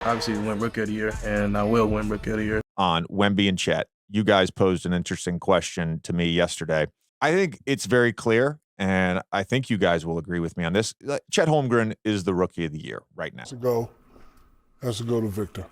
Obviously, win Rookie of the Year, and I will win Rookie of the Year. On Wemby and Chet, you guys posed an interesting question to me yesterday. I think it's very clear, and I think you guys will agree with me on this. Chet Holmgren is the Rookie of the Year right now. Has to go to Victor.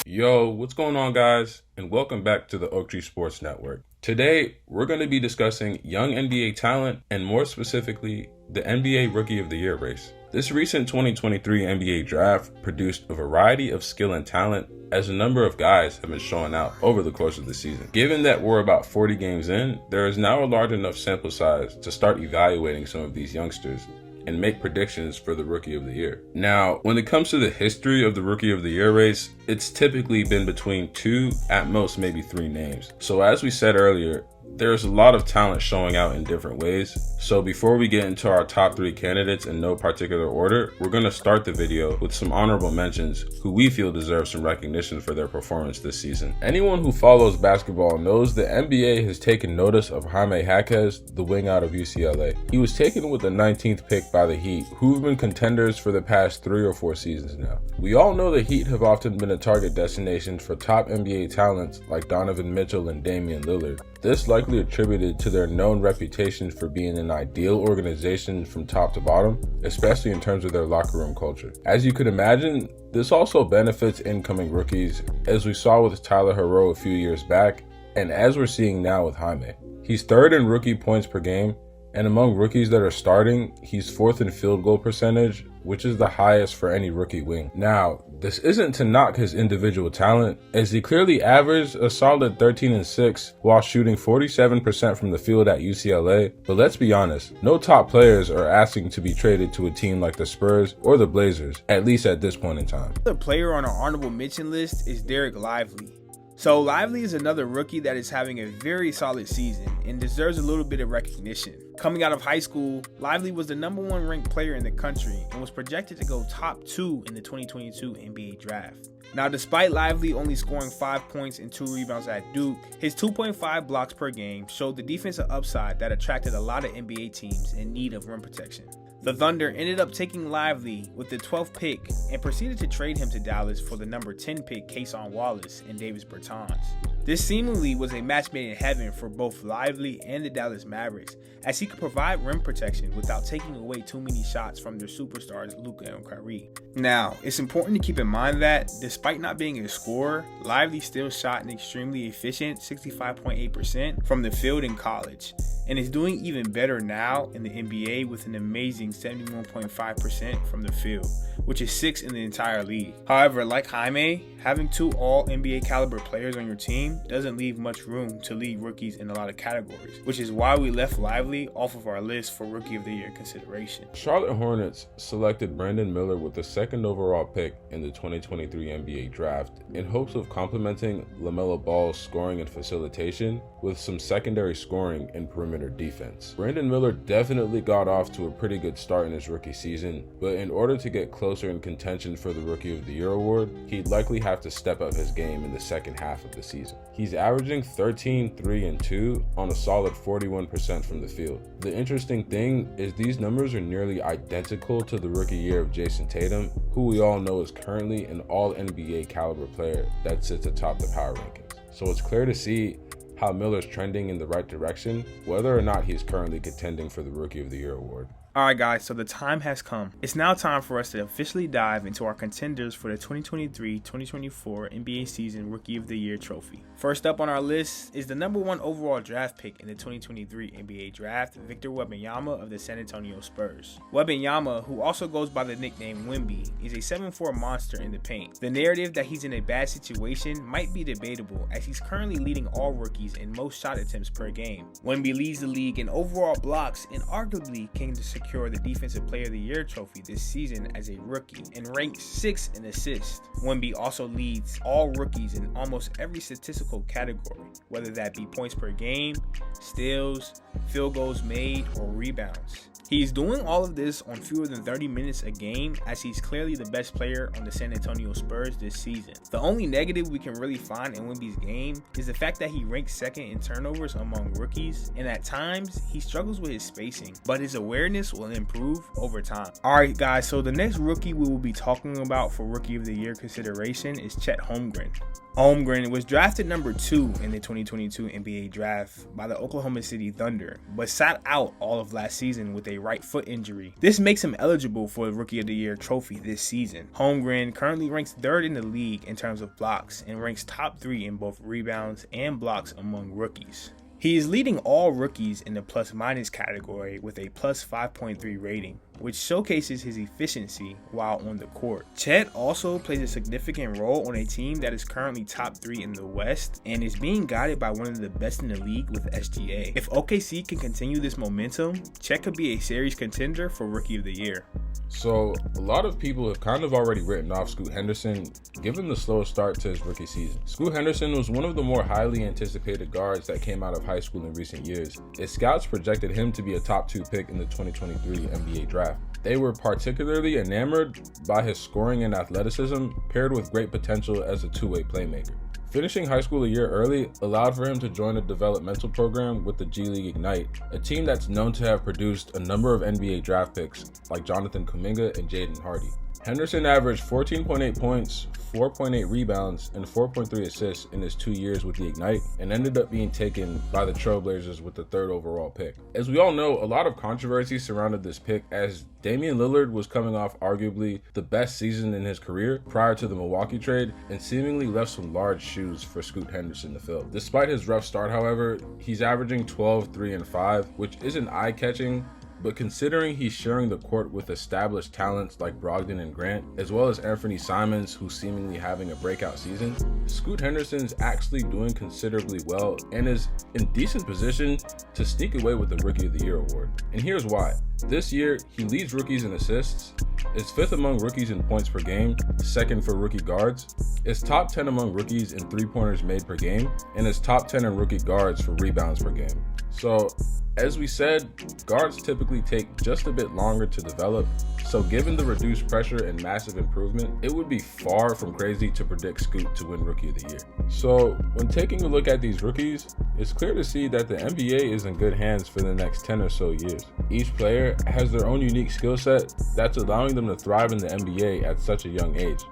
Yo, what's going on, guys? And welcome back to the Oak Tree Sports Network. Today, we're going to be discussing young NBA talent and more specifically, the NBA Rookie of the Year race. This recent 2023 NBA draft produced a variety of skill and talent as a number of guys have been showing out over the course of the season. Given that we're about 40 games in, there is now a large enough sample size to start evaluating some of these youngsters and make predictions for the Rookie of the Year. Now, when it comes to the history of the Rookie of the Year race, it's typically been between 2, at most maybe 3 names. So as we said earlier, there's a lot of talent showing out in different ways. So before we get into our top 3 candidates in no particular order, we're going to start the video with some honorable mentions who we feel deserve some recognition for their performance this season. Anyone who follows basketball knows the NBA has taken notice of Jaime Jaquez, the wing out of UCLA. He was taken with the 19th pick by the Heat, who've been contenders for the past 3 or 4 seasons now. We all know the Heat have often been a target destination for top NBA talents like Donovan Mitchell and Damian Lillard. This likely attributed to their known reputation for being an ideal organization from top to bottom, especially in terms of their locker room culture. As you could imagine, this also benefits incoming rookies, as we saw with Tyler Herro a few years back, and as we're seeing now with Jaime. He's 3rd in rookie points per game, and among rookies that are starting, he's 4th in field goal percentage, which is the highest for any rookie wing. Now, this isn't to knock his individual talent, as he clearly averaged a solid 13-6 while shooting 47% from the field at UCLA, but let's be honest, no top players are asking to be traded to a team like the Spurs or the Blazers, at least at this point in time. The player on our honorable mention list is Dereck Lively. So Lively is another rookie that is having a very solid season and deserves a little bit of recognition. Coming out of high school, Lively was the #1 ranked player in the country and was projected to go top 2 in the 2022 NBA draft. Now, despite Lively only scoring 5 points and 2 rebounds at Duke, his 2.5 blocks per game showed the defensive upside that attracted a lot of NBA teams in need of rim protection. The Thunder ended up taking Lively with the 12th pick and proceeded to trade him to Dallas for the number 10 pick Cason Wallace and Davis Bertans. This seemingly was a match made in heaven for both Lively and the Dallas Mavericks, as he could provide rim protection without taking away too many shots from their superstars Luka and Kyrie. Now, it's important to keep in mind that, despite not being a scorer, Lively still shot an extremely efficient 65.8% from the field in college, and is doing even better now in the NBA with an amazing 71.5% from the field, which is 6th in the entire league. However, like Jaime, having 2 all-NBA caliber players on your team doesn't leave much room to lead rookies in a lot of categories, which is why we left Lively off of our list for Rookie of the Year consideration. Charlotte Hornets selected Brandon Miller with the 2nd overall pick in the 2023 NBA draft in hopes of complementing LaMelo Ball's scoring and facilitation with some secondary scoring and perimeter defense. Brandon Miller definitely got off to a pretty good start in his rookie season, but in order to get closer in contention for the Rookie of the Year award, he'd likely have to step up his game in the second half of the season. He's averaging 13, 3, and 2 on a solid 41% from the field. The interesting thing is these numbers are nearly identical to the rookie year of Jason Tatum, who we all know is currently an all-NBA caliber player that sits atop the power rankings. So it's clear to see how Miller's trending in the right direction, whether or not he's currently contending for the Rookie of the Year award. Alright guys, so the time has come. It's now time for us to officially dive into our contenders for the 2023-2024 NBA season Rookie of the Year trophy. First up on our list is the #1 overall draft pick in the 2023 NBA draft, Victor Wembanyama of the San Antonio Spurs. Wembanyama, who also goes by the nickname Wemby, is a 7'4" monster in the paint. The narrative that he's in a bad situation might be debatable, as he's currently leading all rookies in most shot attempts per game. Wemby leads the league in overall blocks and arguably can secure the Defensive Player of the Year trophy this season as a rookie and ranks 6th in assists. Wemby also leads all rookies in almost every statistical category, whether that be points per game, steals, field goals made, or rebounds. He's doing all of this on fewer than 30 minutes a game, as he's clearly the best player on the San Antonio Spurs this season. The only negative we can really find in Wemby's game is the fact that he ranks 2nd in turnovers among rookies, and at times he struggles with his spacing, but his awareness this will improve over time. Alright guys, so the next rookie we will be talking about for Rookie of the Year consideration is Chet Holmgren. Holmgren was drafted number 2 in the 2022 NBA draft by the Oklahoma City Thunder, but sat out all of last season with a right foot injury. This makes him eligible for the Rookie of the Year trophy this season. Holmgren currently ranks 3rd in the league in terms of blocks and ranks top 3 in both rebounds and blocks among rookies. He is leading all rookies in the plus-minus category with a plus 5.3 rating, which showcases his efficiency while on the court. Chet also plays a significant role on a team that is currently top 3 in the West and is being guided by one of the best in the league with SGA. If OKC can continue this momentum, Chet could be a series contender for Rookie of the Year. So, a lot of people have kind of already written off Scoot Henderson, given the slow start to his rookie season. Scoot Henderson was one of the more highly anticipated guards that came out of high school in recent years. His scouts projected him to be a top 2 pick in the 2023 NBA draft. They were particularly enamored by his scoring and athleticism, paired with great potential as a two-way playmaker. Finishing high school a year early allowed for him to join a developmental program with the G League Ignite, a team that's known to have produced a number of NBA draft picks like Jonathan Kuminga and Jaden Hardy. Henderson averaged 14.8 points, 4.8 rebounds, and 4.3 assists in his 2 years with the Ignite, and ended up being taken by the Trailblazers with the 3rd overall pick. As we all know, a lot of controversy surrounded this pick, as Damian Lillard was coming off arguably the best season in his career prior to the Milwaukee trade, and seemingly left some large shoes for Scoot Henderson to fill. Despite his rough start, however, he's averaging 12, 3, and 5, which isn't eye-catching, but considering he's sharing the court with established talents like Brogdon and Grant, as well as Anthony Simons, who's seemingly having a breakout season, Scoot Henderson's actually doing considerably well and is in decent position to sneak away with the Rookie of the Year award. And here's why. This year, he leads rookies in assists, is 5th among rookies in points per game, 2nd for rookie guards, is top 10 among rookies in three-pointers made per game, and is top 10 in rookie guards for rebounds per game. So, as we said, guards typically take just a bit longer to develop, so given the reduced pressure and massive improvement, it would be far from crazy to predict Scoot to win Rookie of the Year. So, when taking a look at these rookies, it's clear to see that the NBA is in good hands for the next 10 or so years. Each player has their own unique skill set that's allowing them to thrive in the NBA at such a young age.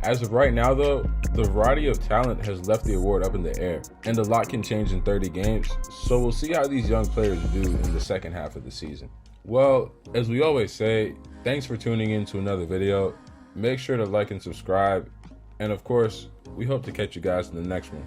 As of right now though, the variety of talent has left the award up in the air, and a lot can change in 30 games, so we'll see how these young players do in the second half of the season. Well, as we always say, thanks for tuning in to another video. Make sure to like and subscribe, and of course, we hope to catch you guys in the next one.